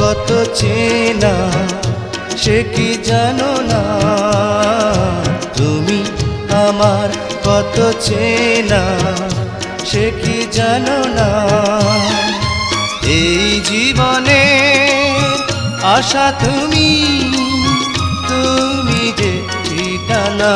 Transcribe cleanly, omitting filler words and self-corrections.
কত চেনা সে কি জানো না, তুমি আমার কত চেনা সে কি জানো না। এই জীবনে আশা তুমি, তুমি যে ঠিকানা।